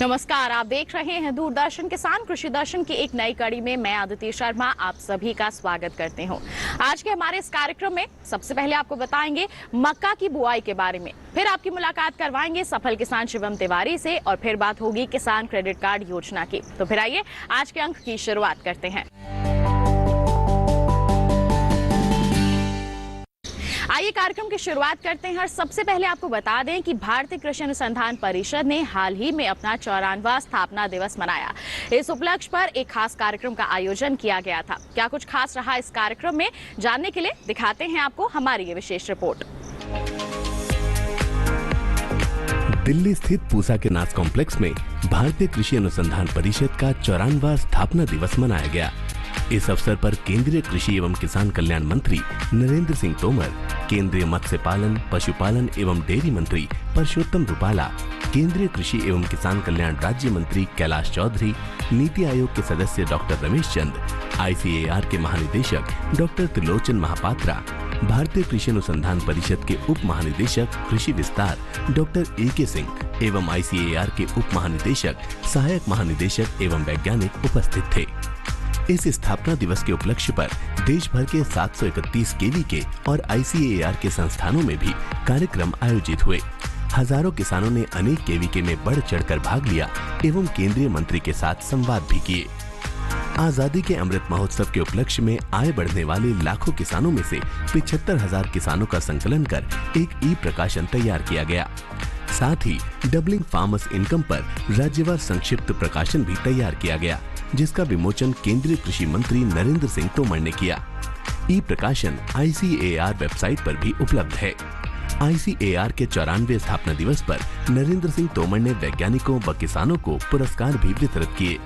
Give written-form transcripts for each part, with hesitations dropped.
नमस्कार, आप देख रहे हैं दूरदर्शन किसान कृषि दर्शन की एक नई कड़ी में मैं आदित्य शर्मा आप सभी का स्वागत करती हूं। आज के हमारे इस कार्यक्रम में सबसे पहले आपको बताएंगे मक्का की बुआई के बारे में, फिर आपकी मुलाकात करवाएंगे सफल किसान शिवम तिवारी से और फिर बात होगी किसान क्रेडिट कार्ड योजना की। तो फिर आइए आज के अंक की शुरुआत करते हैं। आइए कार्यक्रम की शुरुआत करते हैं और सबसे पहले आपको बता दें कि भारतीय कृषि अनुसंधान परिषद ने हाल ही में अपना 54वां स्थापना दिवस मनाया। इस उपलक्ष्य पर एक खास कार्यक्रम का आयोजन किया गया था। क्या कुछ खास रहा इस कार्यक्रम में, जानने के लिए दिखाते हैं आपको हमारी ये विशेष रिपोर्ट। दिल्ली स्थित पूसा के नास कॉम्प्लेक्स में भारतीय कृषि अनुसंधान परिषद का 54वां स्थापना दिवस मनाया गया। इस अवसर पर केंद्रीय कृषि एवं किसान कल्याण मंत्री नरेंद्र सिंह तोमर, केंद्रीय मत्स्य पालन, पशुपालन एवं डेयरी मंत्री परषोत्तम रुपाला, केंद्रीय कृषि एवं किसान कल्याण राज्य मंत्री कैलाश चौधरी, नीति आयोग के सदस्य डॉक्टर रमेश चंद, ICAR के महानिदेशक डॉक्टर त्रिलोचन महापात्रा, भारतीय कृषि अनुसंधान परिषद के उप महानिदेशक कृषि विस्तार डॉक्टर AK सिंह एवं ICAR के उप महानिदेशक, सहायक महानिदेशक एवं वैज्ञानिक उपस्थित थे। इस स्थापना दिवस के उपलक्ष्य पर देश भर के 731 KV के और ICAR के संस्थानों में भी कार्यक्रम आयोजित हुए। हजारों किसानों ने अनेक KVK में बढ़ चढ़कर भाग लिया एवं केंद्रीय मंत्री के साथ संवाद भी किए। आजादी के अमृत महोत्सव के उपलक्ष्य में आय बढ़ने वाले लाखों किसानों में से 75,000 किसानों का संकलन कर एक ई-प्रकाशन तैयार किया गया। साथ ही डबलिंग फार्मर्स इनकम पर राज्यवार संक्षिप्त प्रकाशन भी तैयार किया गया, जिसका विमोचन केंद्रीय कृषि मंत्री नरेंद्र सिंह तोमर ने किया। ई प्रकाशन ICAR वेबसाइट पर भी उपलब्ध है। ICAR के 94वें स्थापना दिवस पर नरेंद्र सिंह तोमर ने वैज्ञानिकों व किसानों को पुरस्कार भी वितरित किए।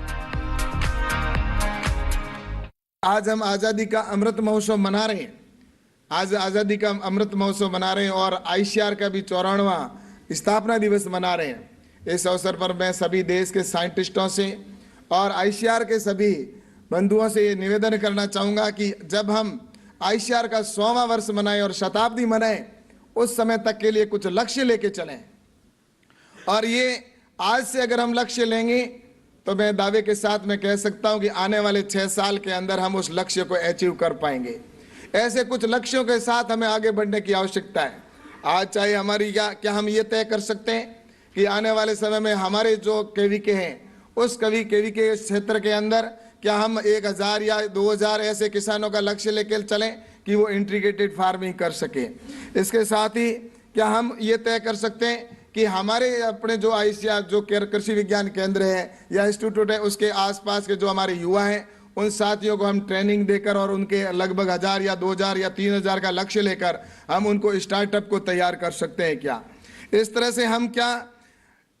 आज हम आजादी का अमृत महोत्सव मना रहे हैं। आज आजादी का अमृत महोत्सव मना रहे हैं और ICAR का भी 54वां स्थापना दिवस मना रहे हैं। इस अवसर पर मैं सभी देश के साइंटिस्टों से और ICAR के सभी बंधुओं से ये निवेदन करना चाहूँगा कि जब हम ICAR का 100वां वर्ष मनाएं और शताब्दी मनाएं, उस समय तक के लिए कुछ लक्ष्य लेके चलें। और ये आज से अगर हम लक्ष्य लेंगे तो मैं दावे के साथ मैं कह सकता हूँ कि आने वाले 6 साल के अंदर हम उस लक्ष्य को अचीव कर पाएंगे। ऐसे कुछ लक्ष्यों के साथ हमें आगे बढ़ने की आवश्यकता है। आज चाहे हमारी क्या हम ये तय कर सकते हैं कि आने वाले समय में हमारे जो KVK हैं उस KVK क्षेत्र के अंदर क्या हम 1000 या 2000 ऐसे किसानों का लक्ष्य लेकर चलें कि वो इंटीग्रेटेड फार्मिंग कर सके। इसके साथ ही क्या हम ये तय कर सकते हैं कि हमारे अपने जो ICAR जो कृषि विज्ञान केंद्र है या इंस्टीट्यूट है उसके आसपास के जो हमारे युवा हैं उन साथियों को हम ट्रेनिंग देकर और उनके लगभग 1000 या 2000 या 3000 का लक्ष्य लेकर हम उनको स्टार्टअप को तैयार कर सकते हैं। क्या इस तरह से हम क्या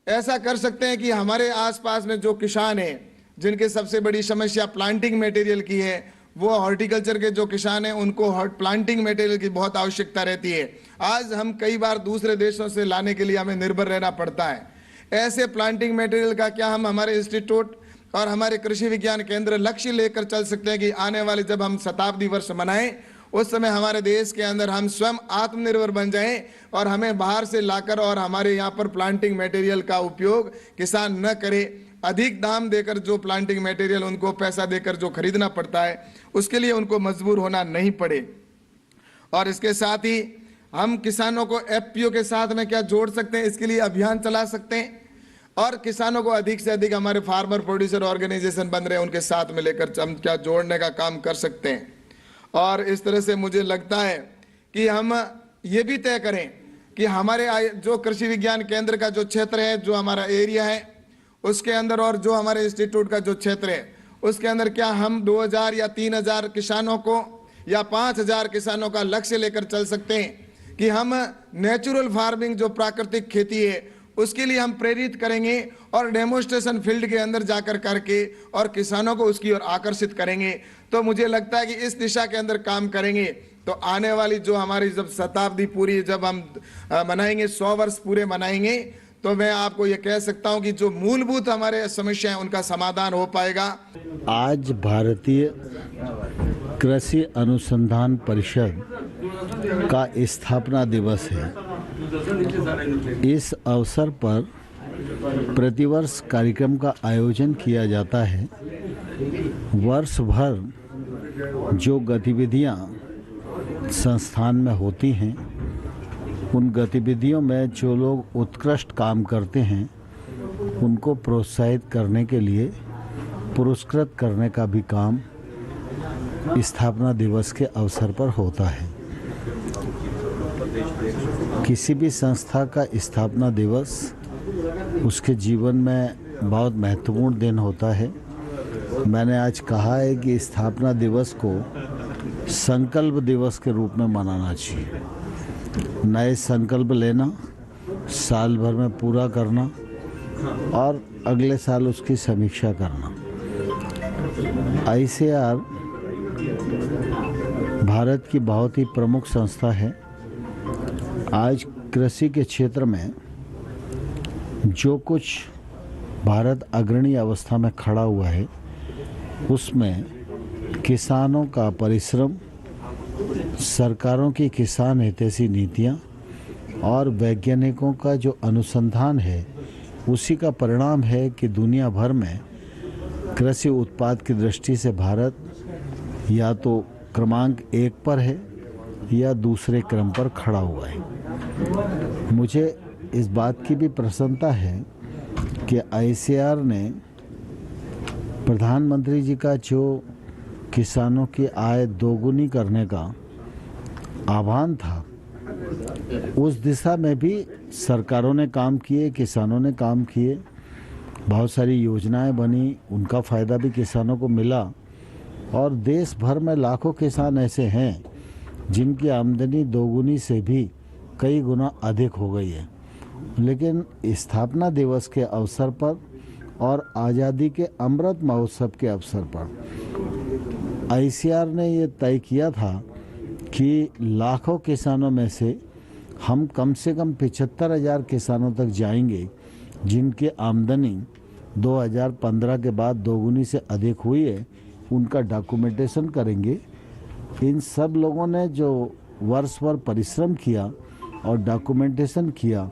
ऐसा कर सकते हैं कि हमारे आसपास में जो किसान हैं जिनकी सबसे बड़ी समस्या प्लांटिंग मटेरियल की है, वो हॉर्टिकल्चर के जो किसान हैं उनको प्लांटिंग मटेरियल की बहुत आवश्यकता रहती है। आज हम कई बार दूसरे देशों से लाने के लिए हमें निर्भर रहना पड़ता है। ऐसे प्लांटिंग मटेरियल का क्या हम हमारे इंस्टीट्यूट और हमारे कृषि विज्ञान केंद्र लक्ष्य लेकर चल सकते हैं कि आने वाले जब हम शताब्दी वर्ष मनाएं उस समय हमारे देश के अंदर हम स्वयं आत्मनिर्भर बन जाएं और हमें बाहर से लाकर और हमारे यहाँ पर प्लांटिंग मटेरियल का उपयोग किसान न करे। अधिक दाम देकर जो प्लांटिंग मटेरियल उनको पैसा देकर जो खरीदना पड़ता है उसके लिए उनको मजबूर होना नहीं पड़े। और इसके साथ ही हम किसानों को FPO के साथ में क्या जोड़ सकते हैं, इसके लिए अभियान चला सकते हैं और किसानों को अधिक से अधिक हमारे फार्मर प्रोड्यूसर ऑर्गेनाइजेशन बन रहे हैं उनके साथ में लेकर हम क्या जोड़ने का काम कर सकते हैं। और इस तरह से मुझे लगता है कि हम ये भी तय करें कि हमारे जो कृषि विज्ञान केंद्र का जो क्षेत्र है, जो हमारा एरिया है उसके अंदर और जो हमारे इंस्टीट्यूट का जो क्षेत्र है उसके अंदर क्या हम 2000 या 3000 किसानों को या 5000 किसानों का लक्ष्य लेकर चल सकते हैं कि हम नेचुरल फार्मिंग जो प्राकृतिक खेती है उसके लिए हम प्रेरित करेंगे और डेमोन्स्ट्रेशन फील्ड के अंदर जाकर करके और किसानों को उसकी ओर आकर्षित करेंगे। तो मुझे लगता है कि इस दिशा के अंदर काम करेंगे तो आने वाली जो हमारी जब शताब्दी पूरी जब हम मनाएंगे 100 वर्ष पूरे मनाएंगे तो मैं आपको ये कह सकता हूँ कि जो मूलभूत हमारे समस्या है उनका समाधान हो पाएगा। आज भारतीय कृषि अनुसंधान परिषद का स्थापना दिवस है। इस अवसर पर प्रतिवर्ष कार्यक्रम का आयोजन किया जाता है। वर्ष भर जो गतिविधियां संस्थान में होती हैं, उन गतिविधियों में जो लोग उत्कृष्ट काम करते हैं उनको प्रोत्साहित करने के लिए पुरस्कृत करने का भी काम स्थापना दिवस के अवसर पर होता है। किसी भी संस्था का स्थापना दिवस उसके जीवन में बहुत महत्वपूर्ण दिन होता है। मैंने आज कहा है कि स्थापना दिवस को संकल्प दिवस के रूप में मनाना चाहिए। नए संकल्प लेना, साल भर में पूरा करना और अगले साल उसकी समीक्षा करना। ICAR भारत की बहुत ही प्रमुख संस्था है। आज कृषि के क्षेत्र में जो कुछ भारत अग्रणी अवस्था में खड़ा हुआ है, उसमें किसानों का परिश्रम, सरकारों की किसान हितैषी नीतियाँ और वैज्ञानिकों का जो अनुसंधान है, उसी का परिणाम है कि दुनिया भर में कृषि उत्पाद की दृष्टि से भारत या तो क्रमांक 1 पर है या दूसरे क्रम पर खड़ा हुआ है। मुझे इस बात की भी प्रसन्नता है कि ICAR ने प्रधानमंत्री जी का जो किसानों की आय दोगुनी करने का आह्वान था, उस दिशा में भी सरकारों ने काम किए, किसानों ने काम किए। बहुत सारी योजनाएं बनी, उनका फ़ायदा भी किसानों को मिला और देश भर में लाखों किसान ऐसे हैं जिनकी आमदनी दोगुनी से भी कई गुना अधिक हो गई है। लेकिन स्थापना दिवस के अवसर पर और आज़ादी के अमृत महोत्सव के अवसर पर ICAR ने ये तय किया था कि लाखों किसानों में से हम कम से कम 75,000 किसानों तक जाएंगे जिनकी आमदनी 2015 के बाद दोगुनी से अधिक हुई है। उनका डॉक्यूमेंटेशन करेंगे। इन सब लोगों ने जो वर्ष भर परिश्रम किया और डॉक्यूमेंटेशन किया,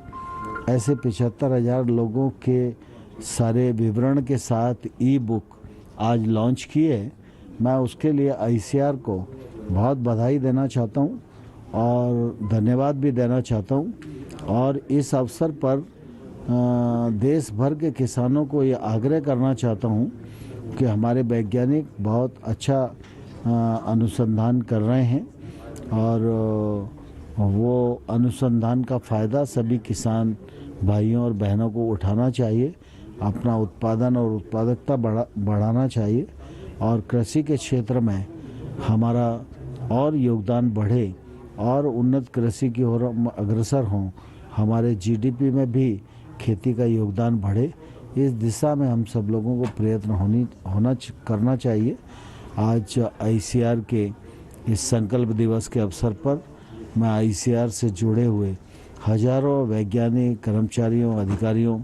ऐसे 75,000 लोगों के सारे विवरण के साथ ई-बुक आज लॉन्च किए। मैं उसके लिए ICAR को बहुत बधाई देना चाहता हूं और धन्यवाद भी देना चाहता हूं और इस अवसर पर देश भर के किसानों को ये आग्रह करना चाहता हूं कि हमारे वैज्ञानिक बहुत अच्छा अनुसंधान कर रहे हैं और वो अनुसंधान का फ़ायदा सभी किसान भाइयों और बहनों को उठाना चाहिए, अपना उत्पादन और उत्पादकता बढ़ाना चाहिए और कृषि के क्षेत्र में हमारा और योगदान बढ़े और उन्नत कृषि की ओर अग्रसर हों, हमारे GDP में भी खेती का योगदान बढ़े। इस दिशा में हम सब लोगों को प्रयत्न करना चाहिए। आज ICAR के इस संकल्प दिवस के अवसर पर मैं ICAR से जुड़े हुए हजारों वैज्ञानिक, कर्मचारियों, अधिकारियों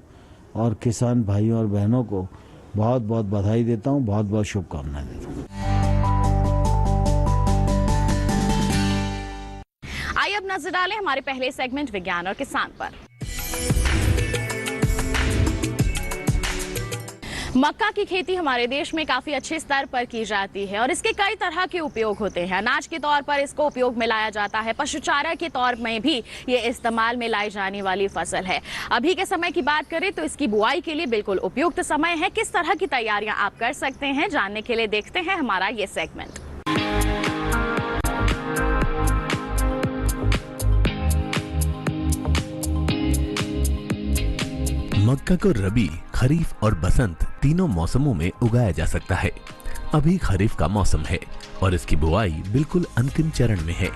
और किसान भाइयों और बहनों को बहुत बहुत बधाई देता हूँ, बहुत बहुत शुभकामनाएं देता हूँ। आइए अब नजर डालें हमारे पहले सेगमेंट विज्ञान और किसान पर। मक्का की खेती हमारे देश में काफी अच्छे स्तर पर की जाती है और इसके कई तरह के उपयोग होते हैं। अनाज के तौर पर इसको उपयोग में लाया जाता है, पशुचारा के तौर में भी ये इस्तेमाल में लाई जाने वाली फसल है। अभी के समय की बात करें तो इसकी बुआई के लिए बिल्कुल उपयुक्त समय है। किस तरह की तैयारियां आप कर सकते हैं, जानने के लिए देखते हैं हमारा ये सेगमेंट। मक्का को रबी, खरीफ और बसंत तीनों मौसमों में उगाया जा सकता है। अभी खरीफ का मौसम है और इसकी बुआई बिल्कुल अंतिम चरण में है।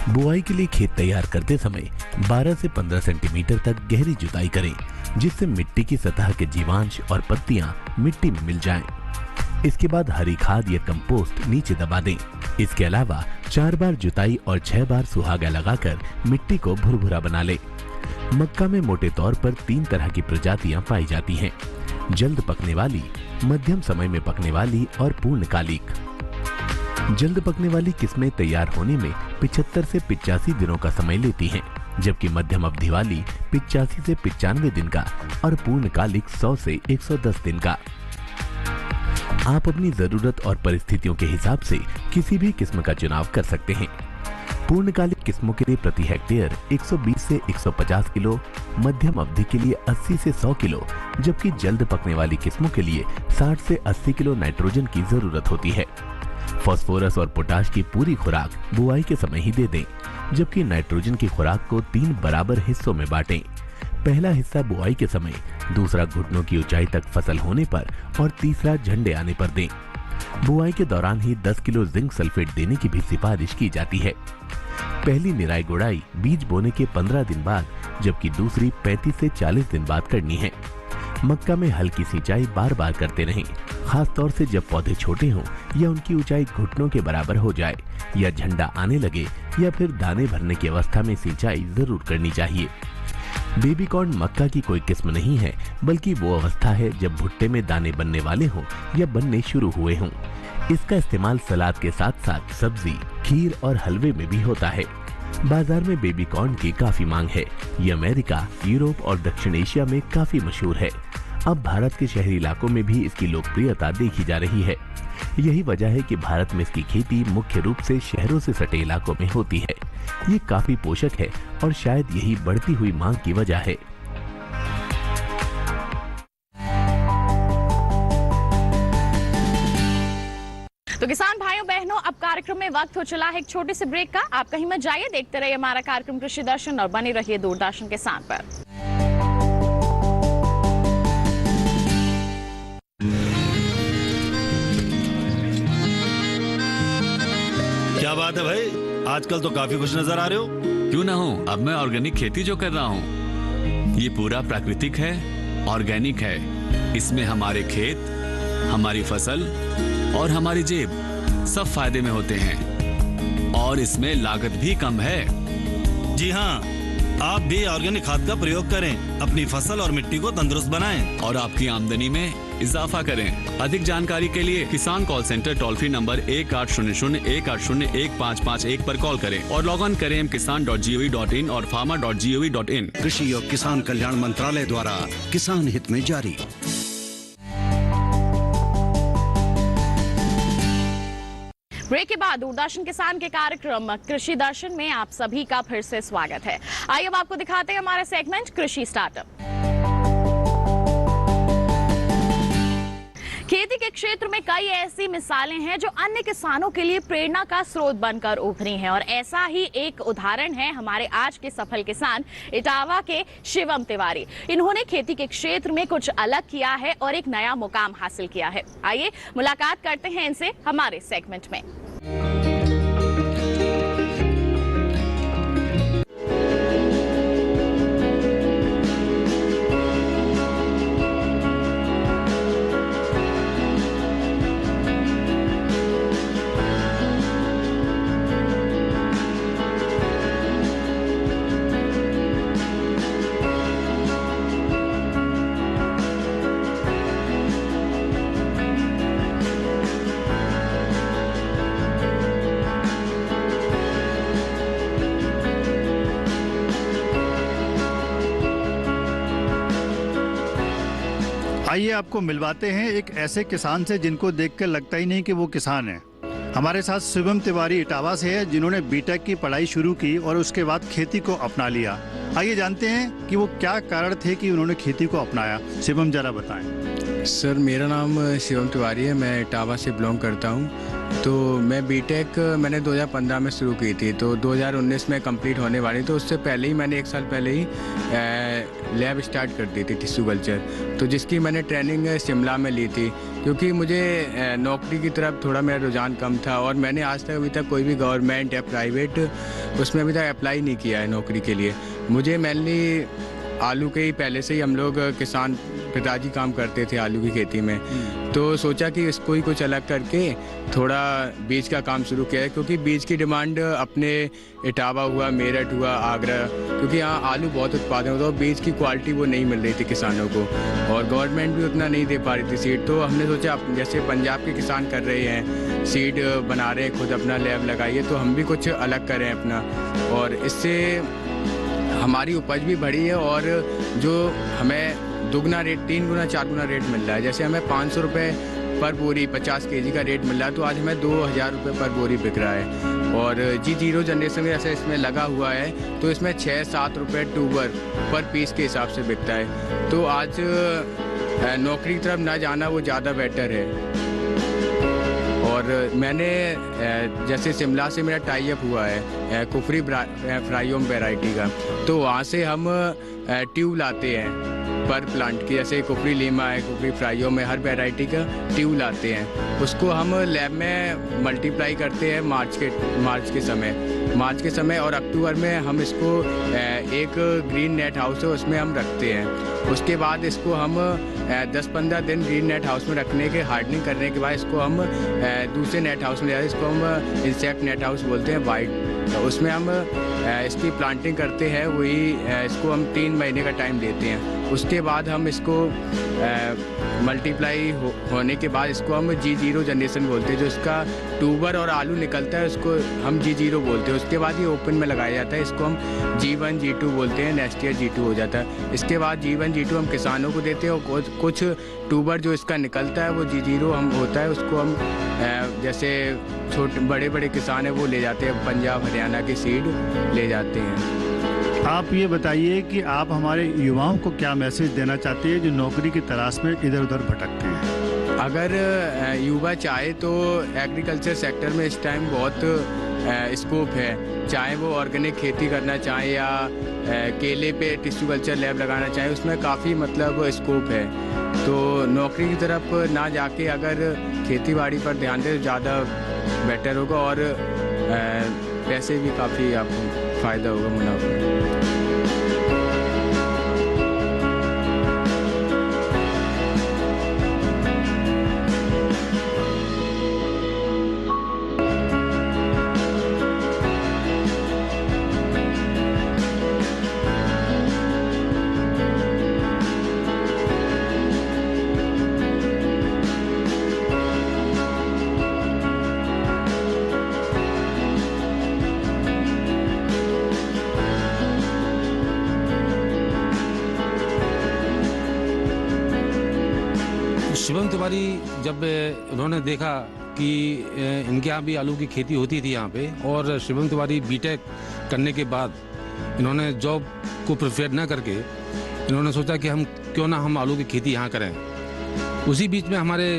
बुआई के लिए खेत तैयार करते समय 12 से 15 सेंटीमीटर तक गहरी जुताई करें, जिससे मिट्टी की सतह के जीवांश और पत्तियां मिट्टी में मिल जाएं। इसके बाद हरी खाद या कंपोस्ट नीचे दबा दें। इसके अलावा 4 बार जुताई और 6 बार सुहागा लगाकर मिट्टी को भुरभुरा बना ले। मक्का में मोटे तौर पर 3 तरह की प्रजातियां पाई जाती हैं: जल्द पकने वाली, मध्यम समय में पकने वाली और पूर्णकालिक। जल्द पकने वाली किस्में तैयार होने में 75 से 85 दिनों का समय लेती हैं। जबकि मध्यम अवधि वाली 85 से 95 दिन का और पूर्णकालिक 100 से 110 दिन का। आप अपनी जरूरत और परिस्थितियों के हिसाब से किसी भी किस्म का चुनाव कर सकते हैं। पूर्णकालिक किस्मों के लिए प्रति हेक्टेयर 120 से 150 किलो, मध्यम अवधि के लिए 80 से 100 किलो, जबकि जल्द पकने वाली किस्मों के लिए 60 से 80 किलो नाइट्रोजन की जरूरत होती है। फास्फोरस और पोटाश की पूरी खुराक बुआई के समय ही दे दें, जबकि नाइट्रोजन की खुराक को 3 बराबर हिस्सों में बांटें। पहला हिस्सा बुआई के समय, दूसरा घुटनों की ऊंचाई तक फसल होने पर और तीसरा झंडे आने पर दें। बुआई के दौरान ही 10 किलो जिंक सल्फेट देने की भी सिफारिश की जाती है। पहली निराई गुड़ाई बीज बोने के 15 दिन बाद, जबकि दूसरी 35 से 40 दिन बाद करनी है। मक्का में हल्की सिंचाई बार बार करते रहें, खास तौर से जब पौधे छोटे हों या उनकी ऊंचाई घुटनों के बराबर हो जाए या झंडा आने लगे या फिर दाने भरने की अवस्था में सिंचाई जरूर करनी चाहिए। बेबी कॉर्न मक्का की कोई किस्म नहीं है, बल्कि वो अवस्था है जब भुट्टे में दाने बनने वाले हों या बनने शुरू हुए हों। इसका इस्तेमाल सलाद के साथ साथ सब्जी, खीर और हलवे में भी होता है। बाजार में बेबी कॉर्न की काफी मांग है। ये अमेरिका, यूरोप और दक्षिण एशिया में काफी मशहूर है। अब भारत के शहरी इलाकों में भी इसकी लोकप्रियता देखी जा रही है। यही वजह है कि भारत में इसकी खेती मुख्य रूप से शहरों से सटे इलाकों में होती है। ये काफी पोषक है और शायद यही बढ़ती हुई मांग की वजह है। तो किसान भाइयों बहनों, अब कार्यक्रम में वक्त हो चला है एक छोटे से ब्रेक का। आप कहीं मत जाइए, देखते रहिए हमारा कार्यक्रम कृषि दर्शन और बने रहिए दूरदर्शन किसान पर। क्या बात है भाई, आजकल तो काफी खुश नजर आ रहे हो। क्यों ना हो, अब मैं ऑर्गेनिक खेती जो कर रहा हूँ ये पूरा प्राकृतिक है, ऑर्गेनिक है। इसमें हमारे खेत, हमारी फसल और हमारी जेब सब फायदे में होते हैं और इसमें लागत भी कम है। जी हाँ, आप भी ऑर्गेनिक खाद का प्रयोग करें, अपनी फसल और मिट्टी को तंदुरुस्त बनाएं और आपकी आमदनी में इजाफा करें। अधिक जानकारी के लिए किसान call centre toll free number 1800-180-1551 पर कॉल करें और लॉग ऑन करें kisan.gov.in और farmer.gov.in। कृषि और किसान कल्याण मंत्रालय द्वारा किसान हित में जारी। ब्रेक के बाद दूरदर्शन किसान के कार्यक्रम कृषि दर्शन में आप सभी का फिर से स्वागत है। आइए अब आपको दिखाते हैं हमारा सेगमेंट कृषि स्टार्टअप। खेती के क्षेत्र में कई ऐसी मिसालें हैं जो अन्य किसानों के लिए प्रेरणा का स्रोत बनकर उभरी हैं और ऐसा ही एक उदाहरण है हमारे आज के सफल किसान इटावा के शिवम तिवारी। इन्होंने खेती के क्षेत्र में कुछ अलग किया है और एक नया मुकाम हासिल किया है। आइए मुलाकात करते हैं इनसे हमारे सेगमेंट में। आइए आपको मिलवाते हैं एक ऐसे किसान से जिनको देखकर लगता ही नहीं कि वो किसान है। हमारे साथ शिवम तिवारी इटावा से है, जिन्होंने बीटेक की पढ़ाई शुरू की और उसके बाद खेती को अपना लिया। आइए जानते हैं कि वो क्या कारण थे कि उन्होंने खेती को अपनाया। शिवम जरा बताएं। सर, मेरा नाम शिवम तिवारी है, मैं इटावा से बिलोंग करता हूँ। तो मैं बीटेक मैंने 2015 में शुरू की थी, तो 2019 में कंप्लीट होने वाली। तो उससे पहले ही मैंने 1 साल पहले ही लैब स्टार्ट कर दी थी टिश्यू कल्चर, तो जिसकी मैंने ट्रेनिंग शिमला में ली थी, क्योंकि मुझे नौकरी की तरफ थोड़ा मेरा रुझान कम था और मैंने आज तक अभी तक कोई भी गवर्नमेंट या प्राइवेट उसमें अभी तक अप्लाई नहीं किया है नौकरी के लिए। मुझे मेनली आलू के ही पहले से ही हम लोग किसान पिताजी काम करते थे आलू की खेती में, तो सोचा कि इसको ही कुछ अलग करके थोड़ा बीज का काम शुरू किया है, क्योंकि बीज की डिमांड अपने इटावा हुआ, मेरठ हुआ, आगरा, क्योंकि यहाँ आलू बहुत उत्पादन होता है और बीज की क्वालिटी वो नहीं मिल रही थी किसानों को और गवर्नमेंट भी उतना नहीं दे पा रही थी सीड। तो हमने सोचा जैसे पंजाब के किसान कर रहे हैं, सीड बना रहे हैं, खुद अपना लैब लगाइए, तो हम भी कुछ अलग करें अपना और इससे हमारी उपज भी बढ़ी है और जो हमें दुगना रेट, 3 गुना 4 गुना रेट मिल रहा है। जैसे हमें 500 रुपये पर बोरी 50 kg का रेट मिल रहा है, तो आज हमें 2000 रुपये पर बोरी बिक रहा है। और G0 जनरेशन जैसे इसमें लगा हुआ है तो इसमें 6-7 रुपये ट्यूबर पर पीस के हिसाब से बिकता है। तो आज नौकरी की तरफ ना जाना वो ज़्यादा बेटर है। और मैंने जैसे शिमला से मेरा टाई अप हुआ है कुफरी फ्राइयोम वैरायटी का, तो वहाँ से हम ट्यूब लाते हैं पर प्लांट की। जैसे कुफरी लीमा है, कुफरी फ्राइयोम में हर वैरायटी का ट्यूब लाते हैं। उसको हम लैब में मल्टीप्लाई करते हैं मार्च के समय और अक्टूबर में हम इसको एक ग्रीन नेट हाउस है उसमें हम रखते हैं। उसके बाद इसको हम 10-15 दिन ग्रीन नेट हाउस में रखने के हार्डनिंग करने के बाद इसको हम दूसरे नेट हाउस में जाते हैं। इसको हम इंसेक्ट नेट हाउस बोलते हैं, वाइट। उसमें हम इसकी प्लांटिंग करते हैं, वही इसको हम 3 महीने का टाइम देते हैं। उसके बाद हम इसको मल्टीप्लाई होने के बाद इसको हम G0 जनरेशन बोलते हैं। जो इसका ट्यूबर और आलू निकलता है उसको हम G0 बोलते हैं। उसके बाद ये ओपन में लगाया जाता है, इसको हम G1 G2 बोलते हैं, नेक्स्ट ईयर G2 हो जाता है। इसके बाद G1 G2 हम किसानों को देते हैं और कुछ ट्यूबर जो इसका निकलता है वो G0 हम होता है, उसको हम जैसे छोटे बड़े किसान हैं वो ले जाते हैं, पंजाब हरियाणा की सीड ले जाते हैं। आप ये बताइए कि आप हमारे युवाओं को क्या मैसेज देना चाहते हैं जो नौकरी की तलाश में इधर उधर भटकते हैं? अगर युवा चाहे तो एग्रीकल्चर सेक्टर में इस टाइम बहुत स्कोप है। चाहे वो ऑर्गेनिक खेती करना चाहे या केले पे टिश्यू कल्चर लैब लगाना चाहे, उसमें काफ़ी मतलब स्कोप है। तो नौकरी की तरफ ना जाके अगर खेती बाड़ी पर ध्यान दें तो ज़्यादा बेटर होगा और पैसे भी काफ़ी आपको फ़ायदा होगा, मुनाफा। शिवम तिवारी जब उन्होंने देखा कि इनके यहाँ भी आलू की खेती होती थी यहाँ पे, और शिवम तिवारी बीटेक करने के बाद इन्होंने जॉब को प्रेफर ना करके इन्होंने सोचा कि हम क्यों ना हम आलू की खेती यहाँ करें। उसी बीच में हमारे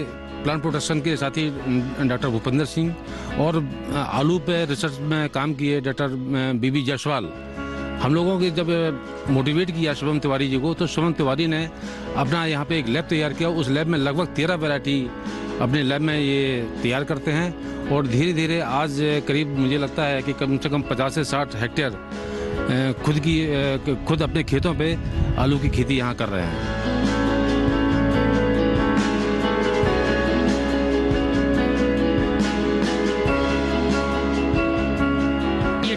प्लांट प्रोटेक्शन के साथी डॉक्टर भूपेंद्र सिंह और आलू पे रिसर्च में काम किए डॉक्टर बीबी जायसवाल, हम लोगों के जब मोटिवेट किया शिवम तिवारी जी को, तो शिवम तिवारी ने अपना यहाँ पे एक लैब तैयार किया। उस लैब में लगभग 13 वैरायटी अपने लैब में ये तैयार करते हैं और धीरे धीरे आज करीब मुझे लगता है कि कम से कम 50 से 60 हेक्टेयर खुद अपने खेतों पे आलू की खेती यहाँ कर रहे हैं।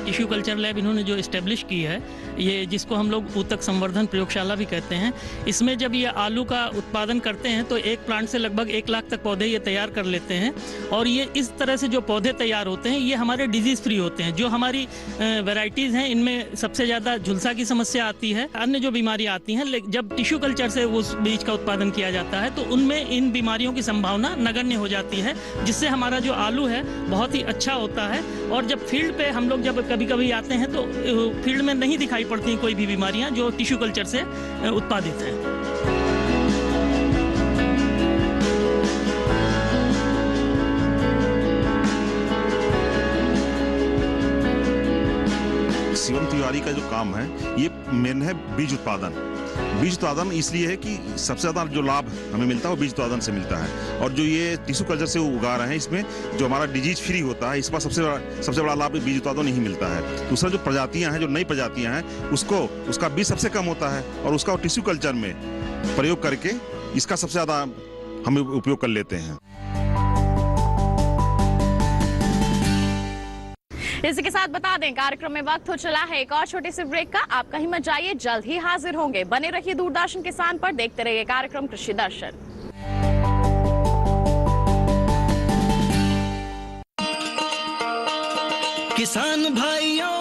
टिश्यू कल्चर लैब इन्होंने जो इस्टेब्लिश की है, ये जिसको हम लोग ऊतक संवर्धन प्रयोगशाला भी कहते हैं, इसमें जब ये आलू का उत्पादन करते हैं तो एक प्लांट से लगभग 1 लाख तक पौधे ये तैयार कर लेते हैं। और ये इस तरह से जो पौधे तैयार होते हैं ये हमारे डिजीज़ फ्री होते हैं। जो हमारी वेराइटीज़ हैं इनमें सबसे ज़्यादा झुलसा की समस्या आती है, अन्य जो बीमारियाँ आती हैं, जब टिश्यू कल्चर से उस बीज का उत्पादन किया जाता है तो उनमें इन बीमारियों की संभावना नगण्य हो जाती है, जिससे हमारा जो आलू है बहुत ही अच्छा होता है। और जब फील्ड पे हम लोग जब कभी आते हैं तो फील्ड में नहीं दिखाई पड़ती कोई भी बीमारियां जो टिश्यू कल्चर से उत्पादित हैं। शिवम तिवारी का जो काम है ये मेन है बीज उत्पादन। बीज उत्पादन इसलिए है कि सबसे ज़्यादा जो लाभ हमें मिलता है वो बीज उत्पादन से मिलता है। और जो ये टिश्यू कल्चर से उगा रहे हैं इसमें जो हमारा डिजीज फ्री होता है, इस पर सबसे बड़ा लाभ बीज उत्पादन ही मिलता है। दूसरा जो प्रजातियां हैं, जो नई प्रजातियां हैं, उसका बीज सबसे कम होता है और उसका टिश्यू कल्चर में प्रयोग करके इसका सबसे ज़्यादा हम उपयोग कर लेते हैं। इसी के साथ बता दें कार्यक्रम में वक्त हो चला है एक और छोटे से ब्रेक का। आप कहीं मत जाइए, जल्द ही हाजिर होंगे। बने रहिए दूरदर्शन किसान पर, देखते रहिए कार्यक्रम कृषि दर्शन। किसान भाइयों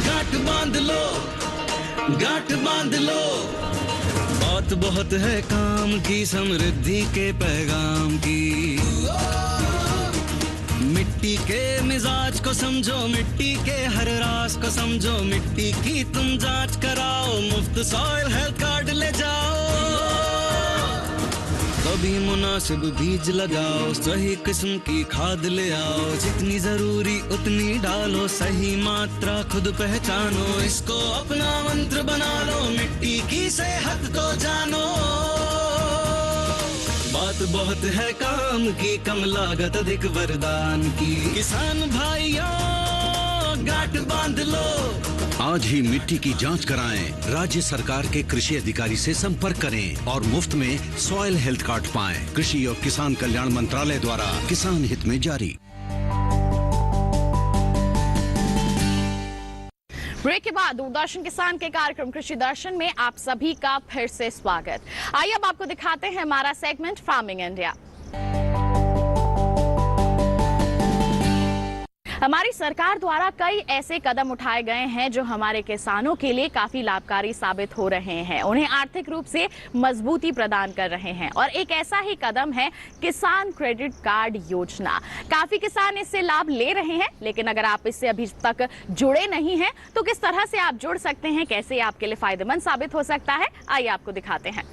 गांठ बांध लो, गांठ बांध लो, बात बहुत है काम की, समृद्धि के पैगाम की। मिट्टी के मिजाज को समझो, मिट्टी के हर राज को समझो, मिट्टी की तुम जांच कराओ, मुफ्त सॉइल हेल्थ कार्ड ले जाओ। कभी मुनासिब बीज लगाओ, सही किस्म की खाद ले आओ, जितनी जरूरी उतनी डालो, सही मात्रा खुद पहचानो, इसको अपना मंत्र बना लो, मिट्टी की सेहत को जानो। बात बहुत है काम की, कम लागत अधिक वरदान की, किसान भाइयों गांठ बांध लो। आज ही मिट्टी की जांच कराएं, राज्य सरकार के कृषि अधिकारी से संपर्क करें और मुफ्त में सॉइल हेल्थ कार्ड पाएं। कृषि और किसान कल्याण मंत्रालय द्वारा किसान हित में जारी। ब्रेक के बाद दूरदर्शन किसान के कार्यक्रम कृषि दर्शन में आप सभी का फिर से स्वागत। आइए अब आपको दिखाते हैं हमारा सेगमेंट फार्मिंग इंडिया। हमारी सरकार द्वारा कई ऐसे कदम उठाए गए हैं जो हमारे किसानों के लिए काफी लाभकारी साबित हो रहे हैं, उन्हें आर्थिक रूप से मजबूती प्रदान कर रहे हैं। और एक ऐसा ही कदम है किसान क्रेडिट कार्ड योजना। काफी किसान इससे लाभ ले रहे हैं, लेकिन अगर आप इससे अभी तक जुड़े नहीं हैं तो किस तरह से आप जुड़ सकते हैं, कैसे आपके लिए फायदेमंद साबित हो सकता है, आइए आपको दिखाते हैं।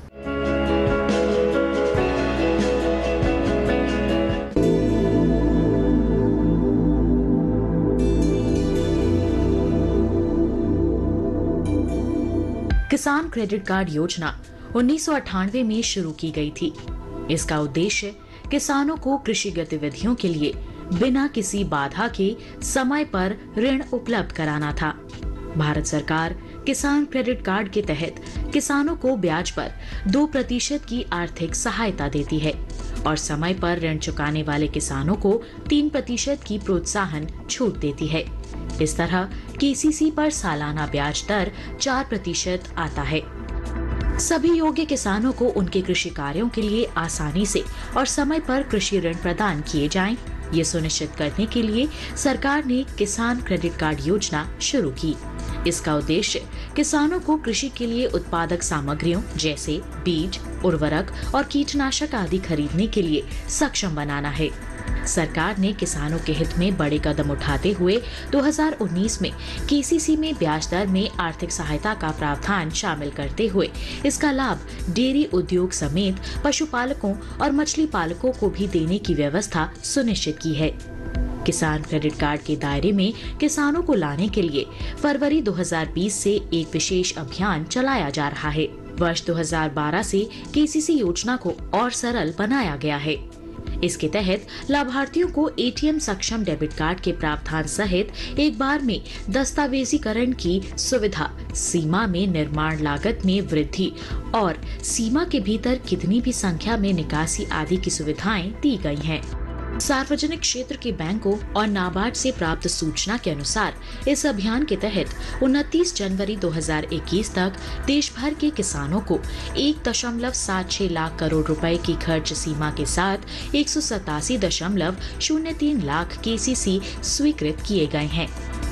किसान क्रेडिट कार्ड योजना 1998 में शुरू की गई थी। इसका उद्देश्य किसानों को कृषि गतिविधियों के लिए बिना किसी बाधा के समय पर ऋण उपलब्ध कराना था। भारत सरकार किसान क्रेडिट कार्ड के तहत किसानों को ब्याज पर 2% की आर्थिक सहायता देती है और समय पर ऋण चुकाने वाले किसानों को 3% की प्रोत्साहन छूट देती है। इस तरह केसीसी पर सालाना ब्याज दर 4% आता है। सभी योग्य किसानों को उनके कृषि कार्यों के लिए आसानी से और समय पर कृषि ऋण प्रदान किए जाएं, ये सुनिश्चित करने के लिए सरकार ने किसान क्रेडिट कार्ड योजना शुरू की। इसका उद्देश्य किसानों को कृषि के लिए उत्पादक सामग्रियों जैसे बीज, उर्वरक और कीटनाशक आदि खरीदने के लिए सक्षम बनाना है। सरकार ने किसानों के हित में बड़े कदम उठाते हुए 2019 में केसीसी में ब्याज दर में आर्थिक सहायता का प्रावधान शामिल करते हुए इसका लाभ डेयरी उद्योग समेत पशुपालकों और मछली पालकों को भी देने की व्यवस्था सुनिश्चित की है। किसान क्रेडिट कार्ड के दायरे में किसानों को लाने के लिए फरवरी 2020 से एक विशेष अभियान चलाया जा रहा है। वर्ष 2012 से केसीसी योजना को और सरल बनाया गया है। इसके तहत लाभार्थियों को एटीएम सक्षम डेबिट कार्ड के प्रावधान सहित एक बार में दस्तावेजीकरण की सुविधा, सीमा में निर्माण लागत में वृद्धि और सीमा के भीतर कितनी भी संख्या में निकासी आदि की सुविधाएं दी गई हैं। सार्वजनिक क्षेत्र के बैंकों और नाबार्ड से प्राप्त सूचना के अनुसार इस अभियान के तहत 29 जनवरी 2021 तक देश भर के किसानों को 1.76 लाख करोड़ रुपए की खर्च सीमा के साथ 187.03 लाख केसीसी स्वीकृत किए गए हैं।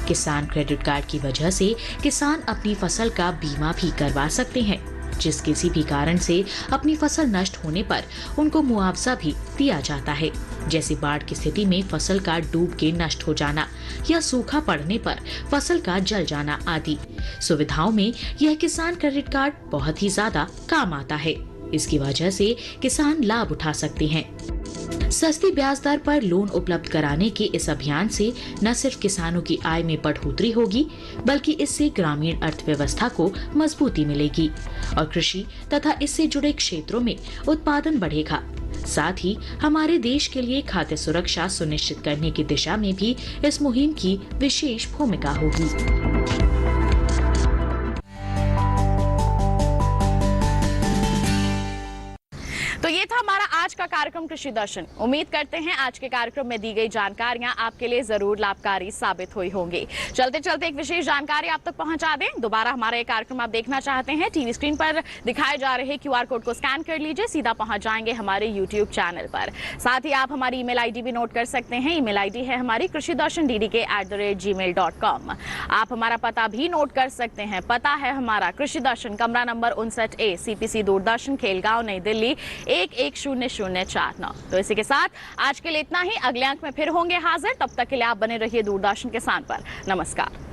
किसान क्रेडिट कार्ड की वजह से किसान अपनी फसल का बीमा भी करवा सकते हैं, जिस किसी भी कारण से अपनी फसल नष्ट होने पर उनको मुआवजा भी दिया जाता है, जैसे बाढ़ की स्थिति में फसल का डूब के नष्ट हो जाना या सूखा पड़ने पर फसल का जल जाना आदि सुविधाओं में यह किसान क्रेडिट कार्ड बहुत ही ज्यादा काम आता है। इसकी वजह से किसान लाभ उठा सकते हैं। सस्ती ब्याज दर पर लोन उपलब्ध कराने के इस अभियान से न सिर्फ किसानों की आय में बढ़ोतरी होगी, बल्कि इससे ग्रामीण अर्थव्यवस्था को मजबूती मिलेगी और कृषि तथा इससे जुड़े क्षेत्रों में उत्पादन बढ़ेगा। साथ ही हमारे देश के लिए खाद्य सुरक्षा सुनिश्चित करने की दिशा में भी इस मुहिम की विशेष भूमिका होगी। ये था हमारा आज का कार्यक्रम कृषि दर्शन। उम्मीद करते हैं आज के कार्यक्रम में दी गई जानकारियां आपके लिए जरूर लाभकारी साबित हुई होंगी। चलते चलते एक विशेष जानकारी आप तक पहुंचा दें। दोबारा हमारा ये कार्यक्रम आप देखना चाहते हैं, टीवी स्क्रीन पर दिखाए जा रहे QR कोड को स्कैन कर लीजिए, सीधा पहुंच जाएंगे हमारे YouTube चैनल पर। साथ ही आप हमारी ईमेल ID भी नोट कर सकते हैं। ईमेल ID है हमारी krishidarshan@gmail.com। आप हमारा पता भी नोट कर सकते हैं। पता है हमारा कृषि दर्शन, कमरा number 59A, CPC Doordarshan, Khelgaon, नई दिल्ली 110049। तो इसी के साथ आज के लिए इतना ही। अगले अंक में फिर होंगे हाजिर। तब तक के लिए आप बने रहिए दूरदर्शन किसान पर। नमस्कार।